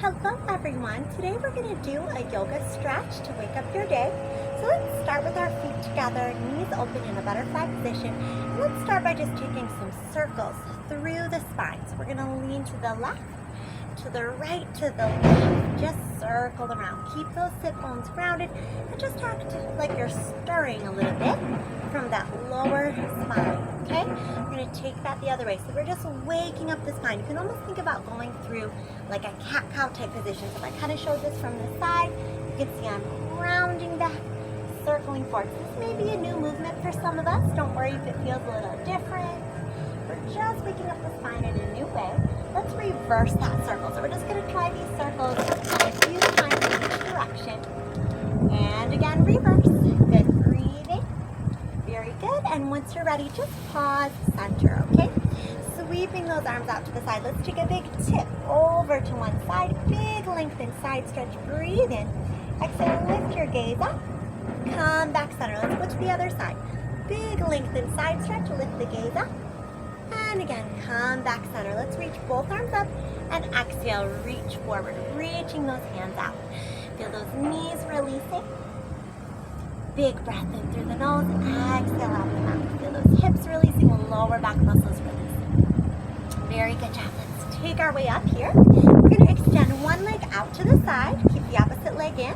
Hello everyone, today we're going to do a yoga stretch to wake up your day. So let's start with our feet together, knees open in a butterfly position. And let's start by just taking some circles through the spine. So we're going to lean to the left, to the right, to the left, just circle around. Keep those sit bones grounded and just act like you're stirring a little bit from that lower spine, okay? We're going to take that the other way. So we're just waking up the spine. You can almost think about going through like a cat-cow type position. So if I kind of showed this from the side, you can see I'm rounding back, circling forward. So this may be a new movement for some of us. Don't worry if it feels a little different. We're just waking up the spine in a new way. Let's reverse that circle. So we're just going to try these circles a few times in each direction. And again, reverse. Good breathing. Very good. And once you're ready, just pause, center, okay? Sweeping those arms out to the side. Let's take a big tip over to one side. Big lengthen side stretch. Breathe in. Exhale, lift your gaze up. Come back center. Let's go to the other side. Big lengthen side stretch. Lift the gaze up. And again, come back center. Let's reach both arms up and exhale, reach forward, reaching those hands out. Feel those knees releasing. Big breath in through the nose, exhale out the mouth. Feel those hips releasing, lower back muscles releasing. Very good job. Let's take our way up here. We're going to extend one leg out to the side. Keep the opposite leg in.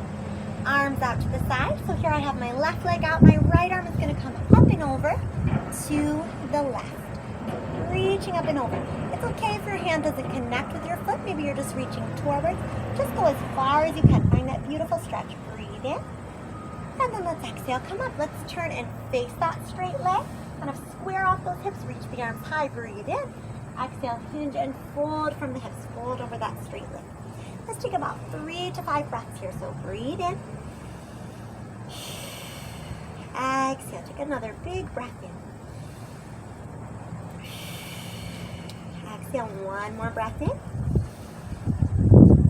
Arms out to the side. So here I have my left leg out. My right arm is going to come up and over to the left. Reaching up and over. It's okay if your hand doesn't connect with your foot. Maybe you're just reaching towards. Just go as far as you can. Find that beautiful stretch. Breathe in. And then let's exhale. Come up. Let's turn and face that straight leg. Kind of square off those hips. Reach the arms high. Breathe in. Exhale. Hinge and fold from the hips. Fold over that straight leg. Let's take about 3 to 5 breaths here. So breathe in. Exhale. Take another big breath in. Exhale, one more breath in.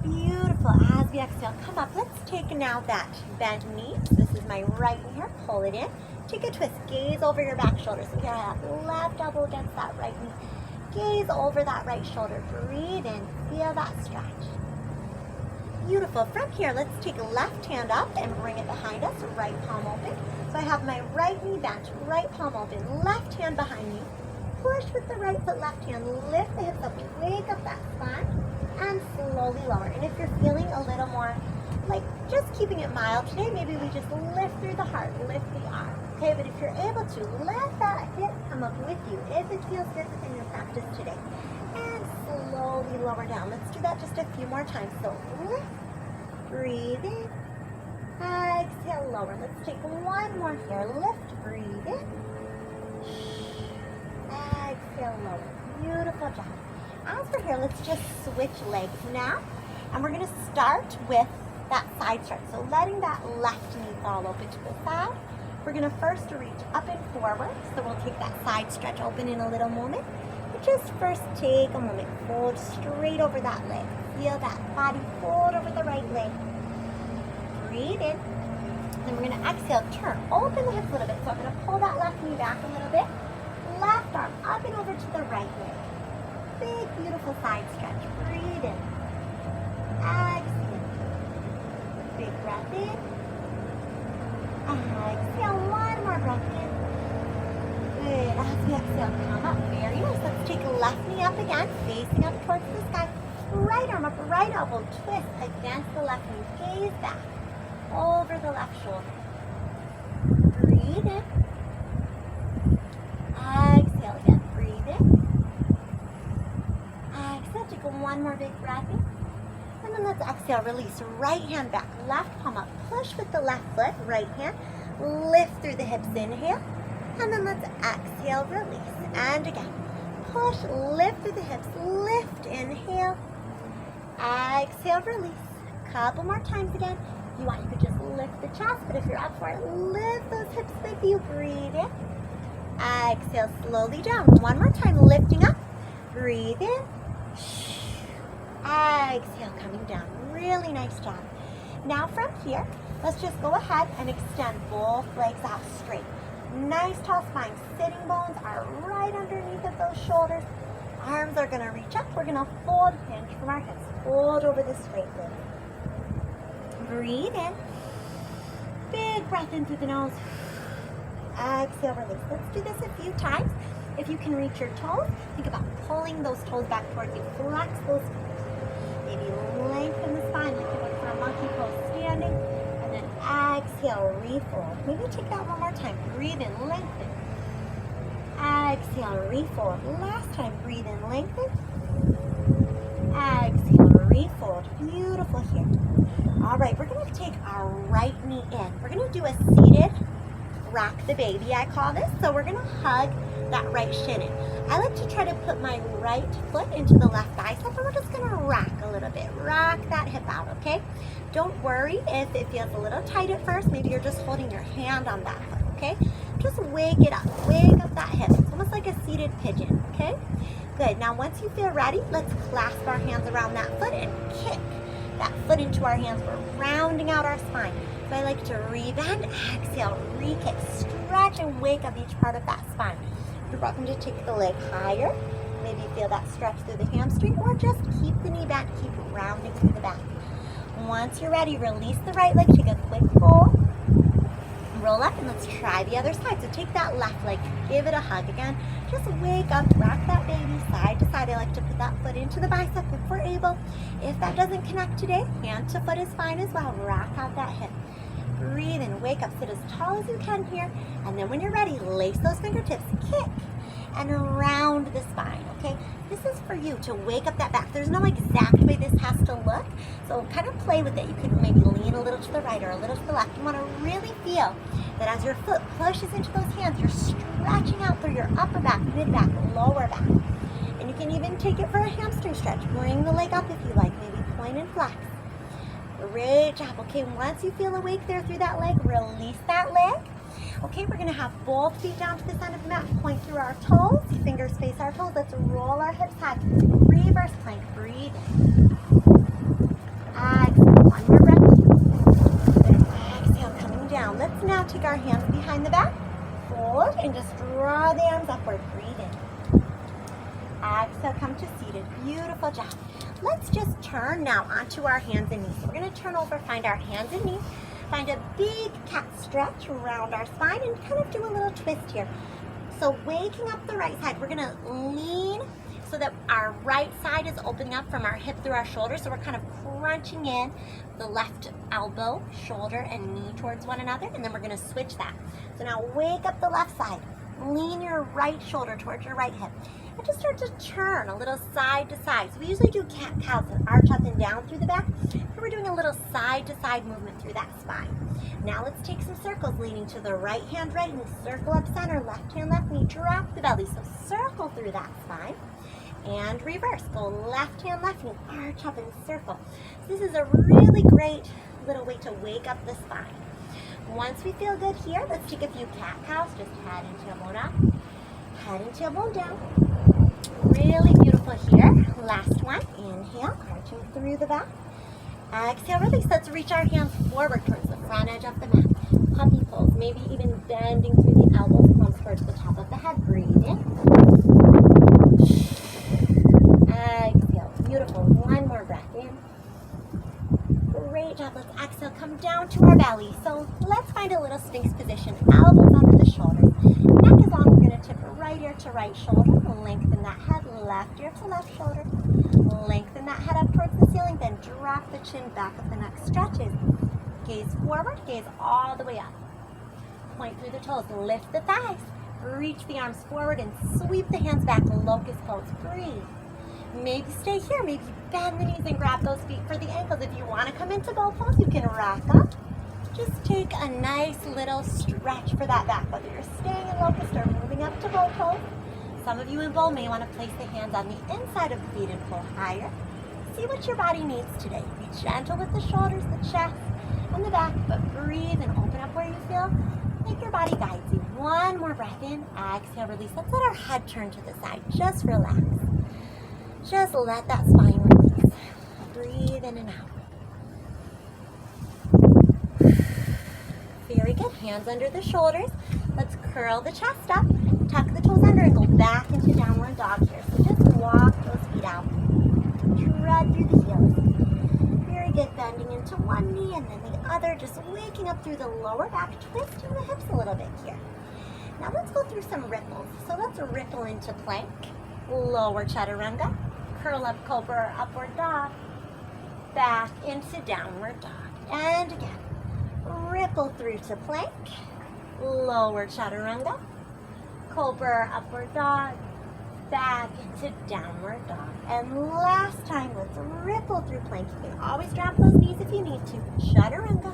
Beautiful. As we exhale, come up. Let's take now that bent knee. This is my right knee here. Pull it in. Take a twist. Gaze over your back shoulder. So here I have left elbow against that right knee. Gaze over that right shoulder. Breathe in. Feel that stretch. Beautiful. From here, let's take left hand up and bring it behind us. Right palm open. So I have my right knee bent. Right palm open. Left hand behind me. Push with the right foot, left hand, lift the hips up, wake up that spine, and slowly lower. And if you're feeling a little more like just keeping it mild today, maybe we just lift through the heart, lift the arm. Okay, but if you're able to, let that hip come up with you if it feels good within your practice today. And slowly lower down. Let's do that just a few more times. So lift, breathe in, exhale, lower. Let's take one more here. Lift, breathe in. Exhale, lower. Beautiful job. As for here, let's just switch legs now. And we're going to start with that side stretch. So letting that left knee fall open to the side. We're going to first reach up and forward. So we'll take that side stretch open in a little moment. But just first take a moment. Fold straight over that leg. Feel that body fold over the right leg. Breathe in. Then we're going to exhale, turn. Open the hips a little bit. So I'm going to pull that left knee back a little bit. Left arm up and over to the right leg. Big, beautiful side stretch. Breathe in. Exhale. Big breath in. Exhale. One more breath in. Good. As we exhale, come up. Very nice. Let's take left knee up again, facing up towards the sky. Right arm up, right elbow. Twist against the left knee. Gaze back over the left shoulder. Breathe in. Exhale again. Breathe in. Exhale. Take one more big breath in. And then let's exhale. Release. Right hand back. Left palm up. Push with the left foot. Right hand. Lift through the hips. Inhale. And then let's exhale. Release. And again. Push. Lift through the hips. Lift. Inhale. Exhale. Release. Couple more times again. If you want, you could just lift the chest. But if you're up for it, lift those hips with you. Breathe in. Exhale slowly down. One more time, lifting up. Breathe in. Exhale, coming down. Really nice job. Now from here, let's just go ahead and extend both legs out straight. Nice tall spine. Sitting bones are right underneath of those shoulders. Arms are gonna reach up. We're gonna fold, hinge from our hips. Fold over the straight leg. Breathe in. Big breath in through the nose. Exhale, release. Let's do this a few times. If you can reach your toes, think about pulling those toes back towards you. Flex those feet. Maybe lengthen the spine like you would for a monkey pose standing. And then exhale, refold. Maybe take that one more time. Breathe in, lengthen. Exhale, refold. Last time, breathe in, lengthen. Exhale, refold. Beautiful here. All right, we're going to take our right knee in. We're going to do a seated rock the baby, I call this. So we're going to hug that right shin in. I like to try to put my right foot into the left bicep, and we're just going to rock a little bit. Rock that hip out, okay? Don't worry if it feels a little tight at first. Maybe you're just holding your hand on that foot, okay? Just wake it up. Wake up that hip. It's almost like a seated pigeon, okay? Good. Now, once you feel ready, let's clasp our hands around that foot and kick that foot into our hands. We're rounding out our spine. So I like to rebend, exhale, re-kick, stretch, and wake up each part of that spine. You're welcome to take the leg higher. Maybe feel that stretch through the hamstring, or just keep the knee bent, keep rounding through the back. Once you're ready, release the right leg, take a quick fold. Roll up, and let's try the other side. So take that left leg, give it a hug again. Just wake up, rock that baby side to side. I like to put that foot into the bicep if we're able. If that doesn't connect today, hand to foot is fine as well. Rock out that hip. Breathe in, wake up, sit as tall as you can here. And then when you're ready, lace those fingertips, kick, and round the spine, okay? This is for you to wake up that back. There's no exact way this has to look, so kind of play with it. You could maybe lean a little to the right or a little to the left. You want to really feel that as your foot pushes into those hands, you're stretching out through your upper back, mid back, lower back. And you can even take it for a hamstring stretch. Bring the leg up if you like, maybe point and flex. Great job. Okay, once you feel awake there through that leg, release that leg. Okay, we're going to have both feet down to the center of the mat, point through our toes, fingers face our toes. Let's roll our hips high. Reverse plank, breathe in. Exhale, one more breath. Then exhale, coming down. Let's now take our hands behind the back, fold, and just draw the arms upward, breathe in. Exhale, come to seated. Beautiful job. Let's just turn now onto our hands and knees. So we're going to turn over, find our hands and knees. Find a big cat stretch around our spine and kind of do a little twist here. So waking up the right side, we're going to lean so that our right side is opening up from our hip through our shoulder. So we're kind of crunching in the left elbow, shoulder, and knee towards one another. And then we're going to switch that. So now wake up the left side. Lean your right shoulder towards your right hip. And just start to turn a little side to side. So we usually do cat-cows and arch up and down through the back. Here we're doing a little side to side movement through that spine. Now let's take some circles, leaning to the right hand right knee, circle up center, left hand left knee, drop the belly. So circle through that spine. And reverse. Go left hand left knee, arch up and circle. So this is a really great little way to wake up the spine. Once we feel good here, let's take a few cat-cows. Just head and tailbone up, head and tailbone down. Really beautiful here. Last one. Inhale, arching through the back. Exhale, release. Let's reach our hands forward towards the front edge of the mat. Puppy pose, maybe even bending through the elbows, palms towards the top of the head. Breathe in. Exhale. Beautiful. One more breath in. Great job. Let's exhale. Come down to our belly. So let's find a little Sphinx position. Elbows under the shoulders. Neck is on. We're going to tip right ear to right shoulder. Lengthen that head. Left ear to left shoulder. Lengthen that head up towards the ceiling. Then drop the chin back of the neck. Stretches. Gaze forward. Gaze all the way up. Point through the toes. Lift the thighs. Reach the arms forward and sweep the hands back. Locust pose. Breathe. Maybe stay here. Maybe bend the knees and grab those feet for the ankles. If you want to come into bow pose, you can rock up. Just take a nice little stretch for that back, whether you're staying in locust or moving up to bow pose. Some of you in bow may want to place the hands on the inside of the feet and pull higher. See what your body needs today. Be gentle with the shoulders, the chest, and the back, but breathe and open up where you feel like your body guides you. One more breath in. Exhale, release. Let's let our head turn to the side. Just relax. Just let that spine release. Breathe in and out. Very good. Hands under the shoulders. Let's curl the chest up, tuck the toes under, and go back into downward dog here. So just walk those feet out. Tread through the heels. Very good, bending into one knee and then the other, just waking up through the lower back, twisting the hips a little bit here. Now let's go through some ripples. So let's ripple into plank, lower chaturanga, curl up cobra, upward dog, back into downward dog. And again, ripple through to plank, lower chaturanga, cobra, upward dog, back into downward dog. And last time, let's ripple through plank. You can always drop those knees if you need to. Chaturanga,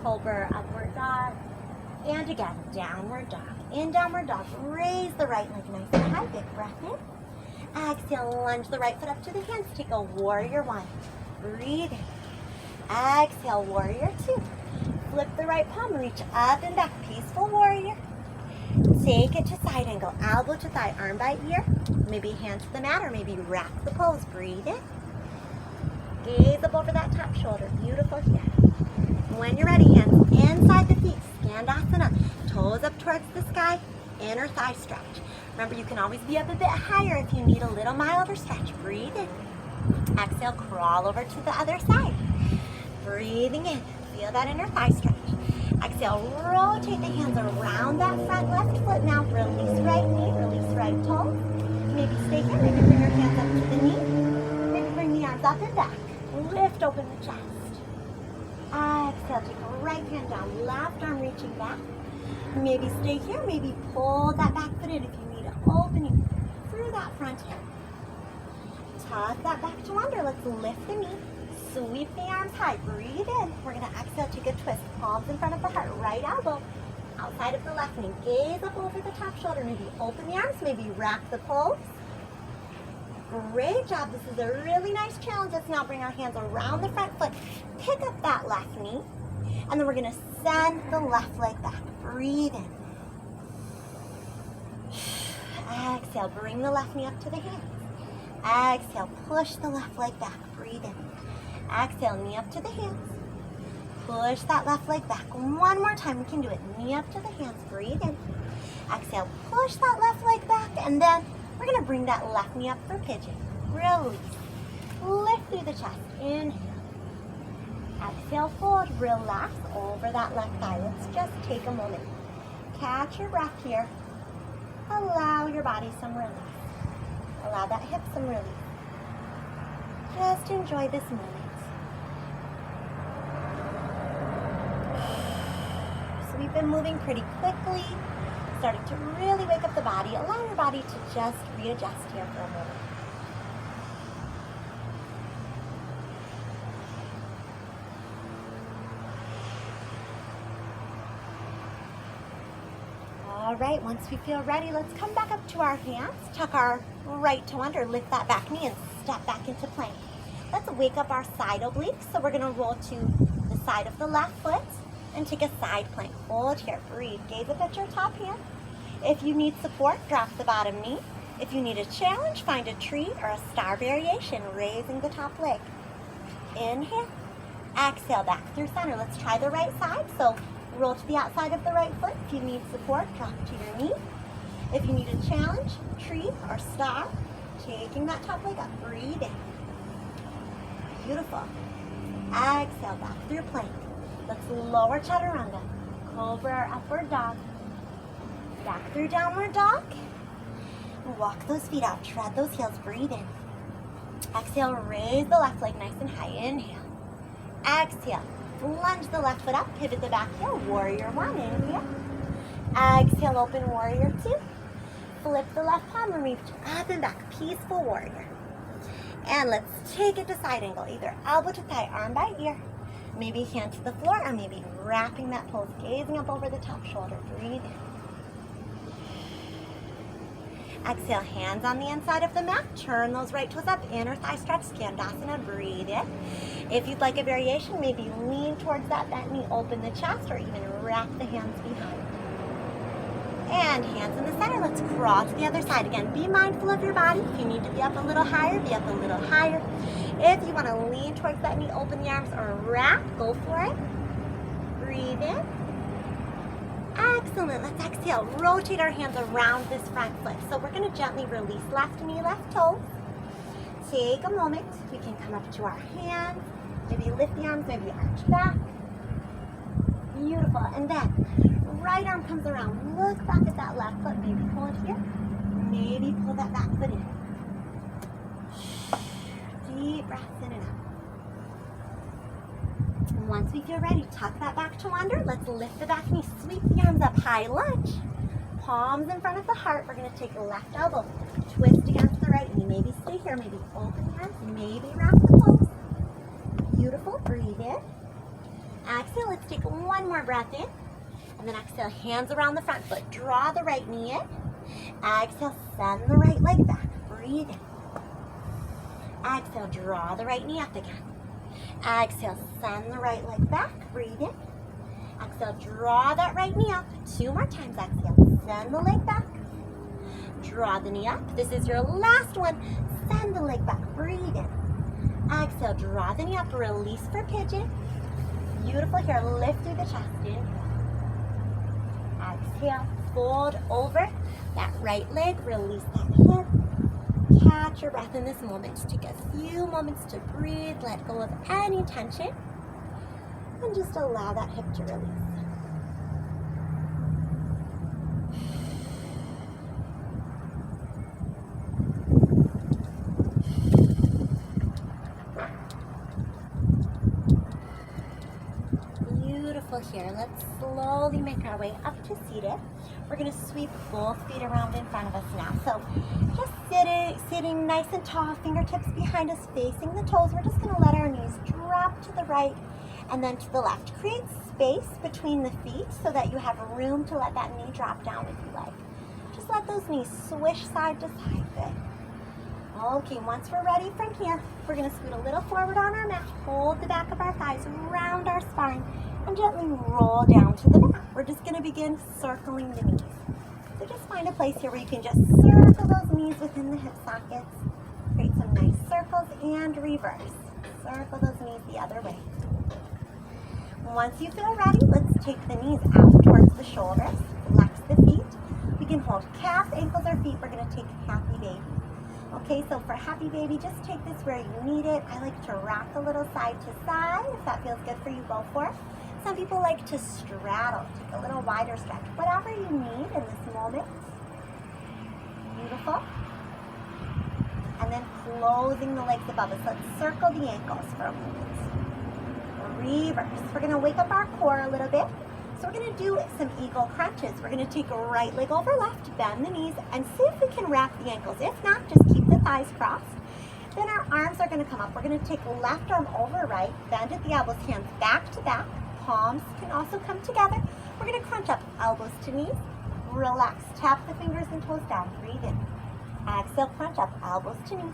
cobra, upward dog, and again, downward dog. In downward dog, raise the right leg nice and high, big breath in. Exhale, lunge the right foot up to the hands, take a warrior one. Breathe in. Exhale, warrior two. Flip the right palm, reach up and back, peaceful warrior. Take it to side angle, elbow to thigh, arm by ear. Maybe hand to the mat or maybe wrap the pose. Breathe in. Gaze up over that top shoulder. Beautiful here. When you're ready, hands inside the feet. Skandasana. Toes up towards the sky. Inner thigh stretch. Remember, you can always be up a bit higher if you need a little milder stretch. Breathe in. Exhale, crawl over to the other side. Breathing in. Feel that inner thigh stretch. Exhale, rotate the hands around that front left foot. Now release right knee, release right toe. Maybe stay here, maybe bring your hands up to the knee. Maybe bring the arms up and back. Lift open the chest. Exhale, take a right hand down, left arm reaching back. Maybe stay here, maybe pull that back foot in if you need an opening through that front hip. Tuck that back to under. Let's lift the knee. Sweep the arms high. Breathe in. We're going to exhale, take a twist. Palms in front of the heart. Right elbow outside of the left knee. Gaze up over the top shoulder. Maybe open the arms. Maybe wrap the pose. Great job. This is a really nice challenge. Let's now bring our hands around the front foot. Pick up that left knee. And then we're going to send the left leg back. Breathe in. Exhale. Bring the left knee up to the hands. Exhale. Push the left leg back. Breathe in. Exhale, knee up to the hands. Push that left leg back. One more time, we can do it. Knee up to the hands, breathe in. Exhale, push that left leg back, and then we're gonna bring that left knee up for pigeon. Release. Lift through the chest, inhale. Exhale, fold, relax over that left thigh. Let's just take a moment. Catch your breath here. Allow your body some release. Allow that hip some release. Just enjoy this moment. So we've been moving pretty quickly, starting to really wake up the body. Allow your body to just readjust here for a moment. All right, once we feel ready, let's come back up to our hands, tuck our right toe under, lift that back knee, and step back into plank. Let's wake up our side obliques. So we're gonna roll to the side of the left foot and take a side plank. Hold here, breathe, gaze up at your top hand. If you need support, drop the bottom knee. If you need a challenge, find a tree or a star variation, raising the top leg. Inhale, exhale, back through center. Let's try the right side. So roll to the outside of the right foot. If you need support, drop to your knee. If you need a challenge, tree or star, taking that top leg up, breathe in. Beautiful. Exhale, back through plank. Let's lower chaturanga. Cobra or upward dog. Back through downward dog. Walk those feet out. Tread those heels. Breathe in. Exhale, raise the left leg nice and high. Inhale. Exhale. Lunge the left foot up. Pivot the back heel. Warrior one. Inhale. Exhale, open warrior two. Flip the left palm and reach up and back. Peaceful warrior. And let's take it to side angle. Either elbow to thigh, arm by ear. Maybe hand to the floor, or maybe wrapping that pose, gazing up over the top shoulder. Breathe in. Exhale, hands on the inside of the mat. Turn those right toes up. Inner thigh stretch, Skandasana. Breathe in. If you'd like a variation, maybe lean towards that bent knee, open the chest, or even wrap the hands behind. And hands in the center. Let's crawl to the other side. Again, be mindful of your body. If you need to be up a little higher, be up a little higher. If you want to lean towards that knee, open the arms or wrap, go for it. Breathe in. Excellent. Let's exhale. Rotate our hands around this front foot. So we're going to gently release left knee, left toe. Take a moment. We can come up to our hands. Maybe lift the arms, maybe arch back. Beautiful. And then right arm comes around. Look back at that left foot. Maybe pull it here. Maybe pull that back foot in. Deep breaths in and out. And once we feel ready, tuck that back toe under. Let's lift the back knee. Sweep the arms up high lunge. Palms in front of the heart. We're going to take a left elbow. Twist against the right knee. Maybe stay here. Maybe open hands. Maybe wrap the toes. Beautiful. Breathe in. Exhale. Let's take one more breath in. And then exhale. Hands around the front foot. Draw the right knee in. Exhale. Send the right leg back. Breathe in. Exhale. Draw the right knee up again. Exhale. Send the right leg back. Breathe in. Exhale. Draw that right knee up. 2 more times. Exhale. Send the leg back. Draw the knee up. This is your last one. Send the leg back. Breathe in. Exhale. Draw the knee up. Release for pigeon. Beautiful here. Lift through the chest. Inhale. Exhale. Fold over that right leg. Release that hip. Catch your breath in this moment. Take a few moments to breathe. Let go of any tension. And just allow that hip to release. Beautiful here. Let's slowly make our way up to seated. We're going to sweep both feet around in front of us now. So just sitting nice and tall, fingertips behind us, facing the toes. We're just going to let our knees drop to the right and then to the left. Create space between the feet so that you have room to let that knee drop down if you like. Just let those knees swish side to side. Good. Okay, once we're ready from here, we're going to scoot a little forward on our mat. Hold the back of our thighs around our spine and gently roll down to the mat. We're just going to begin circling the knees. So just find a place here where you can just circle those knees within the hip sockets. Create some nice circles and reverse. Circle those knees the other way. Once you feel ready, let's take the knees out towards the shoulders. Flex the feet. We can hold calf, ankles, or feet. We're going to take happy baby. Okay, so for happy baby, just take this where you need it. I like to rock a little side to side. If that feels good for you, go for it. Some people like to straddle, take a little wider stretch. Whatever you need in this moment. Beautiful. And then closing the legs above us. Let's circle the ankles for a moment. Reverse. We're going to wake up our core a little bit. So we're going to do some eagle crunches. We're going to take a right leg over left, bend the knees, and see if we can wrap the ankles. If not, just keep the thighs crossed. Then our arms are going to come up. We're going to take left arm over right, bend at the elbows, hands back to back. Palms can also come together. We're going to crunch up, elbows to knees. Relax. Tap the fingers and toes down. Breathe in. Exhale, crunch up, elbows to knees.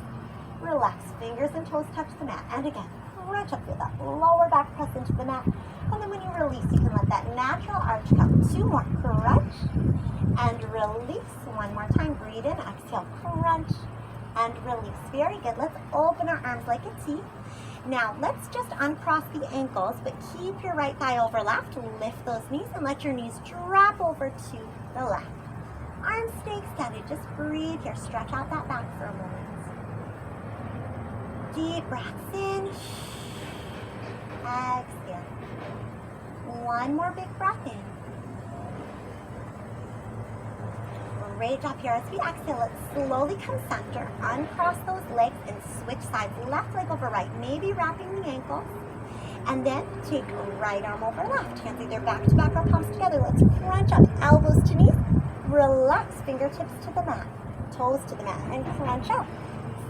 Relax. Fingers and toes touch the mat. And again, crunch up, feel that lower back press into the mat. And then when you release, you can let that natural arch come. 2 more. Crunch and release. 1 more time. Breathe in. Exhale. Crunch and release. Very good. Let's open our arms like a T. Now, let's just uncross the ankles, but keep your right thigh over left. Lift those knees and let your knees drop over to the left. Arms stay extended. Just breathe here. Stretch out that back for a moment. Deep breaths in. Exhale. 1 more big breath in. Great job here. As we exhale, let's slowly come center. Uncross those legs and switch sides. Left leg over right, maybe wrapping the ankles. And then take right arm over left. Hands either back to back or palms together. Let's crunch up, elbows to knees. Relax, fingertips to the mat, toes to the mat, and crunch up.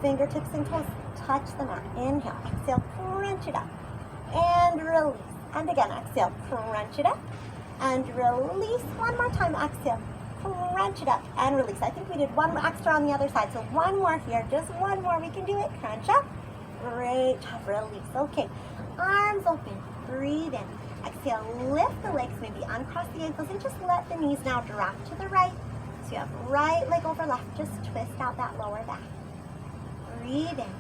Fingertips and toes touch the mat. Inhale, exhale, crunch it up. And release. And again, exhale, crunch it up. And release. 1 more time, exhale. Crunch it up and release. I think we did 1 extra on the other side, so 1 more here. Just 1 more. We can do it. Crunch up. Great job. Release. Okay. Arms open. Breathe in. Exhale. Lift the legs. Maybe uncross the ankles and just let the knees now drop to the right. So you have right leg over left. Just twist out that lower back. Breathe in.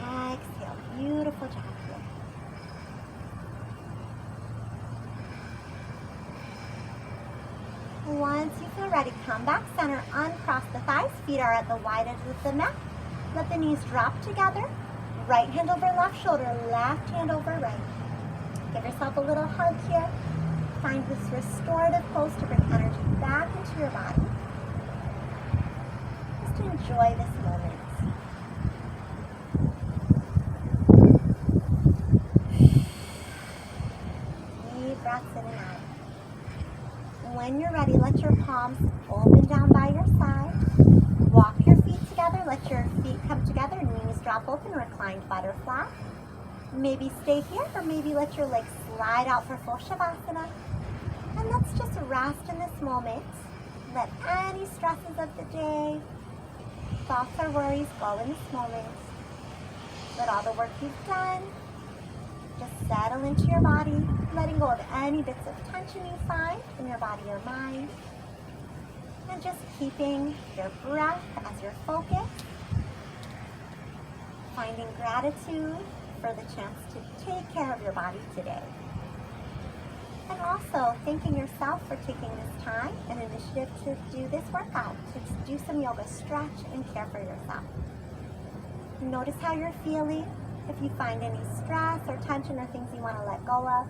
Exhale. Beautiful job here. the thighs. Feet are at the wide edge of the mat. Let the knees drop together. Right hand over left shoulder, left hand over right. Give yourself a little hug here. Find this restorative pose to bring energy back into your body. Just enjoy this moment. Deep breaths in and out. When you're ready, let your palms open down by your side. Walk your feet together. Let your feet come together. Knees drop open, reclined butterfly. Maybe stay here, or maybe let your legs slide out for full Shavasana. And let's just rest in this moment. Let any stresses of the day, thoughts or worries go in this moment. Let all the work you've done just settle into your body, letting go of any bits of tension you find in your body or mind. And just keeping your breath as your focus. Finding gratitude for the chance to take care of your body today. And also thanking yourself for taking this time and initiative to do this workout, to do some yoga, stretch, and care for yourself. Notice how you're feeling. If you find any stress or tension or things you want to let go of,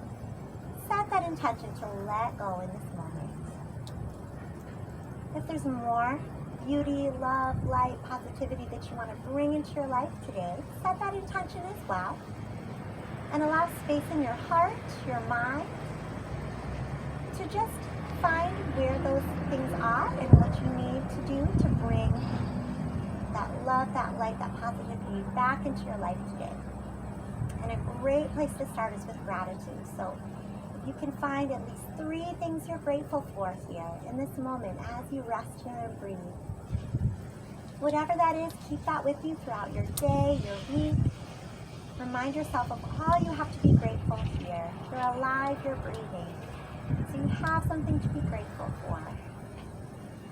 set that intention to let go in this moment. If there's more beauty, love, light, positivity that you want to bring into your life today, set that intention as well. And allow space in your heart, your mind, to just find where those things are and what you need to do to bring that love, that light, that positivity back into your life today. And a great place to start is with gratitude. So if you can find at least 3 things you're grateful for here in this moment as you rest here and breathe. Whatever that is, keep that with you throughout your day, your week. Remind yourself of all you have to be grateful here. You're alive, you're breathing. So you have something to be grateful for.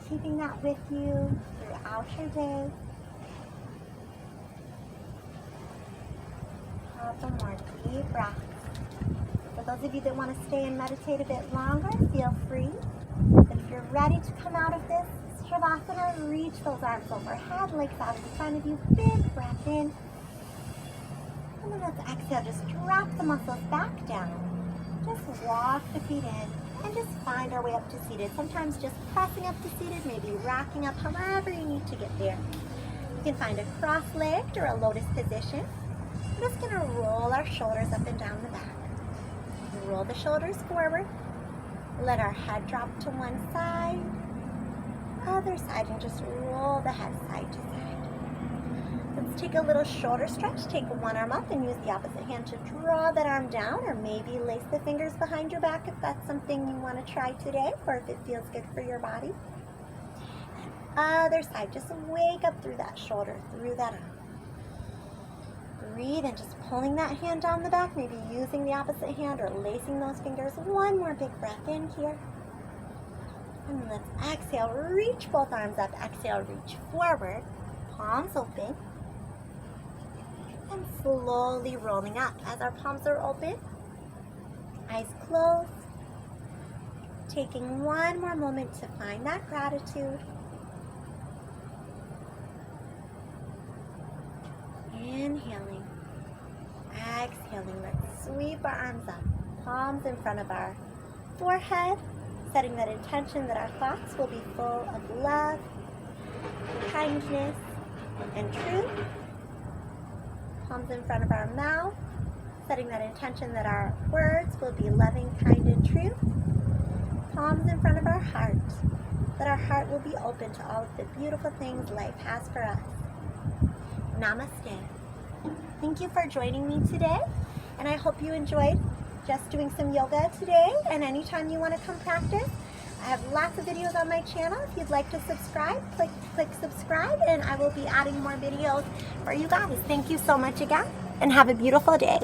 Keeping that with you throughout your day. Couple more deep breaths. For those of you that want to stay and meditate a bit longer, feel free. But if you're ready to come out of this Shavasana, reach those arms overhead, legs out in front of you. Big breath in. And then let's exhale. Just drop the muscles back down. Just walk the feet in and just find our way up to seated. Sometimes just pressing up to seated, maybe racking up, however you need to get there. You can find a cross-legged or a lotus position. We're just going to roll our shoulders up and down the back. Roll the shoulders forward. Let our head drop to one side, other side, and just roll the head side to side. Let's take a little shoulder stretch. Take one arm up and use the opposite hand to draw that arm down, or maybe lace the fingers behind your back if that's something you want to try today, or if it feels good for your body. Other side, just wake up through that shoulder, through that arm. Breathe and just pulling that hand down the back, maybe using the opposite hand or lacing those fingers. One more big breath in here. And let's exhale, reach both arms up. Exhale, reach forward, palms open. And slowly rolling up as our palms are open, eyes closed. Taking one more moment to find that gratitude. Inhaling, exhaling, let's sweep our arms up, palms in front of our forehead, setting that intention that our thoughts will be full of love, kindness, and truth. Palms in front of our mouth, setting that intention that our words will be loving, kind, and true. Palms in front of our heart, that our heart will be open to all of the beautiful things life has for us. Namaste. Thank you for joining me today, and I hope you enjoyed just doing some yoga today, and anytime you want to come practice, I have lots of videos on my channel. If you'd like to subscribe, click subscribe, and I will be adding more videos for you guys. Thank you so much again, and have a beautiful day.